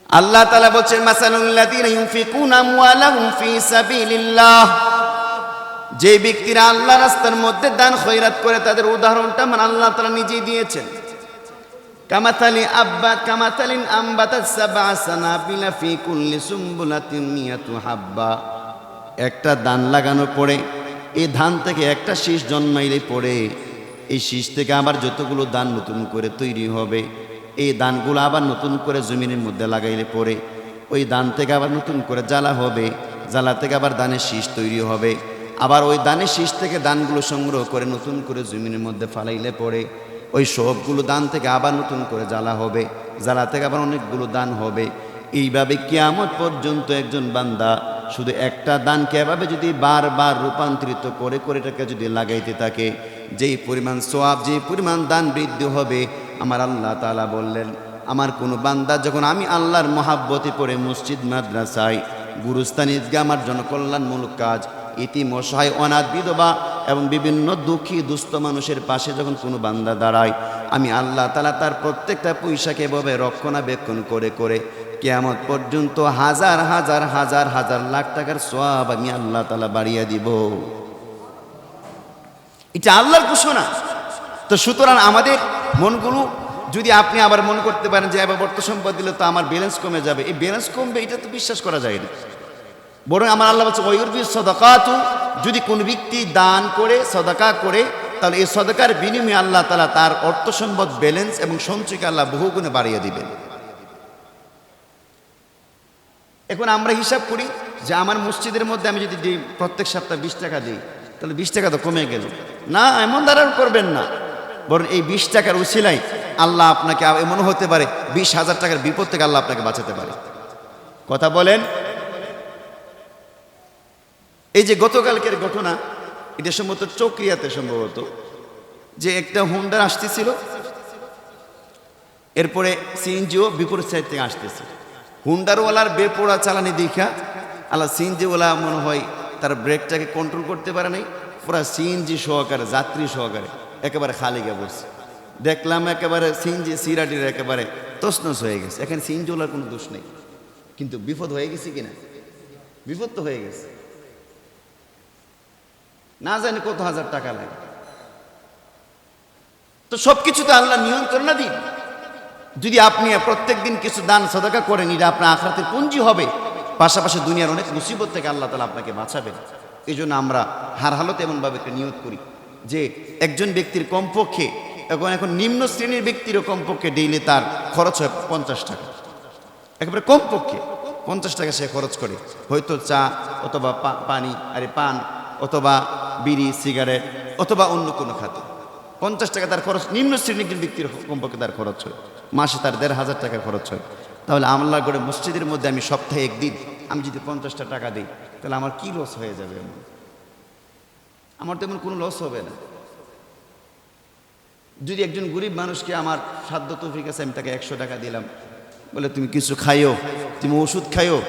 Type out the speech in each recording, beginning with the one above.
আল্লাহ তাআলা বলেন মাসালুল্লাযীনা ইউনফিকুনা আমওয়ালাহুম ফী সাবিলিল্লাহ, যে ব্যক্তিরা আল্লাহর রাস্তার মধ্যে দান খয়রাত করে তাদের উদাহরণটা মানে আল্লাহ তাআলা নিজেই দিয়েছেন। কামাতালিন আম্বাতাত সাবআ সানাবিলা ফী কুল্লি সুমবুলাতিন মিয়াতু হাব্বা, একটা ধান লাগানোর পরে এই ধান থেকে একটা শীষ জন্মাইলে পরে এই শীষ থেকে আবার যতগুলো ধান নতুন করে তৈরি হবে, এই ধানগুলো আবার নতুন করে জমিনের মধ্যে লাগাইলে পরে ওই ধান থেকে আবার নতুন করে জ্বালা হবে, জ্বালা থেকে আবার ধানের শীষ তৈরি হবে, আবার ওই ধানের শীষ থেকে ধানগুলো সংগ্রহ করে নতুন করে জমিনের মধ্যে ফালাইলে পরে ওই সবগুলো ধান থেকে আবার নতুন করে জ্বালা হবে, জ্বালা থেকে আবার অনেকগুলো ধান হবে। এইভাবে কিয়ামত পর্যন্ত একজন বান্দা শুধু একটা দানকে এভাবে যদি বারবার রূপান্তরিত করে করে এটাকে যদি লাগাইতে থাকে, যেই পরিমাণ সওয়াব, যেই পরিমাণ দান বৃদ্ধি হবে, আমার আল্লাহ তাআলা বললেন আমার কোনো বান্দা যখন আমি আল্লাহর মহাব্বতে পড়ে মসজিদ মাদ্রাসায় গুরুস্থান ঈদগাহ আমার জনকল্যাণমূলক কাজ, ইতিম অসহায় অনাথ বিধবা এবং বিভিন্ন দুঃখী দুস্থ মানুষের পাশে যখন কোনো বান্দা দাঁড়ায়, আমি আল্লাহ তাআলা তার প্রত্যেকটা পয়সাকে এভাবে রক্ষণাবেক্ষণ করে করে কিয়ামত পর্যন্ত হাজার হাজার হাজার হাজার লাখ টাকার সওয়াব আমি আল্লাহ তাআলা বাড়িয়ে দিব। এটা আল্লাহর ঘোষণা। তো সুতরাং আমাদের মনগুলো যদি আপনি আবার মনে করতে পারেন যে এবার অর্থ সম্পদ দিলে তো আমার ব্যালেন্স কমে যাবে, এই ব্যালেন্স কমবে এটা তো বিশ্বাস করা যায় না। বরং আমার আল্লাহ বলছে ওয়ুরবি সাদাকাতু, যদি কোনো ব্যক্তি দান করে সদাকা করে তাহলে এই সদাকার বিনিময়ে আল্লাহ তাআলা তার অর্থ সম্পদ ব্যালেন্স এবং সঞ্চয়কে আল্লাহ বহুগুণে বাড়িয়ে দিবেন। এখন আমরা হিসাব করি যে আমার মসজিদের মধ্যে আমি যদি দিই প্রত্যেক সপ্তাহে 20 টাকা দিই তাহলে 20 টাকা তো কমে গেল না, এমন ধারণা করবেন না। বরং এই 20 টাকার উসিলায় আল্লাহ আপনাকে এমন হতে পারে 20,000 টাকার বিপদ থেকে আল্লাহ আপনাকে বাঁচাতে পারে। কথা বলেন। এই যে গতকালকের ঘটনা, এটা সম্ভবত চক্রিয়াতে সম্ভবত, যে একটা হুন্ডা আসতেছিল, এরপরে সিএনজিও বিপরীত সাইড থেকে আসতেছে, হুন্ডারওয়ালার বেপোড়া চালানি দেখা আল্লাহ সিএনজিওয়ালা মনে হয় তার ব্রেকটাকে কন্ট্রোল করতে পারে নাই, পুরা সিএনজি সহকারে যাত্রী সহকারে একেবারে খালি গিয়ে বসছে। দেখলাম একেবারে সিএনজি সিরাটির একেবারে তছনছ হয়ে গেছে। এখানে সিএনজিওয়ালার কোনো দোষ নেই, কিন্তু বিপদ হয়ে গেছে কিনা, বিপদ তো হয়ে গেছে, না জানি কত হাজার টাকা লাগে। তো সবকিছুতে আল্লাহ নিয়ন্ত্রণ দিন। যদি আপনি প্রত্যেক দিন কিছু দান সাদাকা করেন, এটা আপনার আখিরাতের পুঁজি হবে, পাশাপাশি দুনিয়ার অনেক মুসিবত থেকে আল্লাহ তাআলা আপনাকে বাঁচাবেন। এই জন্য আমরা হার হালতে এমনভাবে একটা নিয়ত করি যে একজন ব্যক্তির কমপক্ষে এখন নিম্ন শ্রেণীর ব্যক্তিরও কমপক্ষে ডেইলি তার খরচ হয় 50 টাকা, একেবারে কমপক্ষে 50 টাকা সে খরচ করে, হয়তো চা অথবা পানি পান অথবা বিড়ি সিগারেট অথবা অন্য কোনো খাতে 50 টাকা তার খরচ। নিম্ন শ্রেণীর ব্যক্তির কমপক্ষে তার খরচ হয়, মাসে তার 1,500 টাকা খরচ হয়। তাহলে আল্লাহ করে মসজিদের মধ্যে আমি সপ্তাহে একদিন আমি যদি 50টা টাকা দিই তাহলে আমার কি লস হয়ে যাবে? আমার তো এমন কোনো লস হবে না। যদি একজন গরিব মানুষকে আমার সাধ্য তৌফিক আছে আমি তাকে 100 টাকা দিলাম, বলে তুমি কিছু খাইও, তুমি ওষুধ খাইও,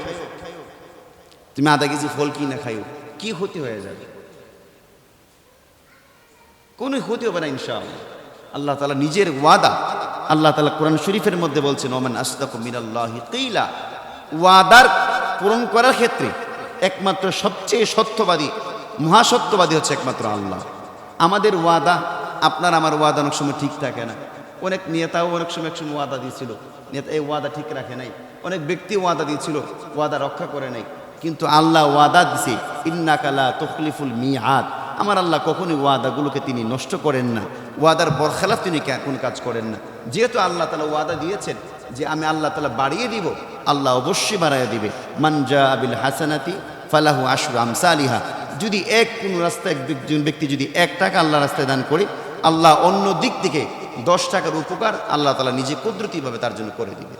তুমি আধা কেজি ফল কিনে খাইও, কি ক্ষতি হয়ে যাবে? কোনো ক্ষতি হবে না ইনশাআল্লাহ। আল্লাহ তাআলা নিজের ওয়াদা, আল্লাহ তাআলা কোরআন শরীফের মধ্যে বলছেন ওমান আসদাকু মিনাল্লাহি কিলা, ওয়াদার পূরণ করার ক্ষেত্রে একমাত্র সবচেয়ে সত্যবাদী, মহাসত্যবাদী হচ্ছে একমাত্র আল্লাহ। আমাদের ওয়াদা, আপনার আমার ওয়াদা অনেক সময় ঠিক থাকে না। অনেক নেতাও অনেক সময় একসময় ওয়াদা দিয়েছিল, নেতা এই ওয়াদা ঠিক রাখে নাই। অনেক ব্যক্তি ওয়াদা দিয়েছিল, ওয়াদা রক্ষা করে নাই। কিন্তু আল্লাহ ওয়াদা দিছে ইন্নাকা লা তুখলিফুল মিআদ, আমার আল্লাহ কখনোই ওয়াদাগুলোকে তিনি নষ্ট করেন না, ওয়াদার বরখেলাফ তিনি কোন কাজ করেন না। যেহেতু আল্লাহ তাআলা ওয়াদা দিয়েছেন যে আমি আল্লাহ তাআলা বাড়িয়ে দিব, আল্লাহ অবশ্যই বাড়াইয়া দিবে। মান জাআ বিল হাসানাতি ফালাহু আশরু আমসালিহা, যদি কোনো রাস্তায় একজন ব্যক্তি যদি 1 টাকা আল্লাহ রাস্তায় দান করে, আল্লাহ অন্য দিক থেকে 10 টাকার উপকার আল্লাহ তাআলা নিজে কুদরতিভাবে তার জন্য করে দিবে।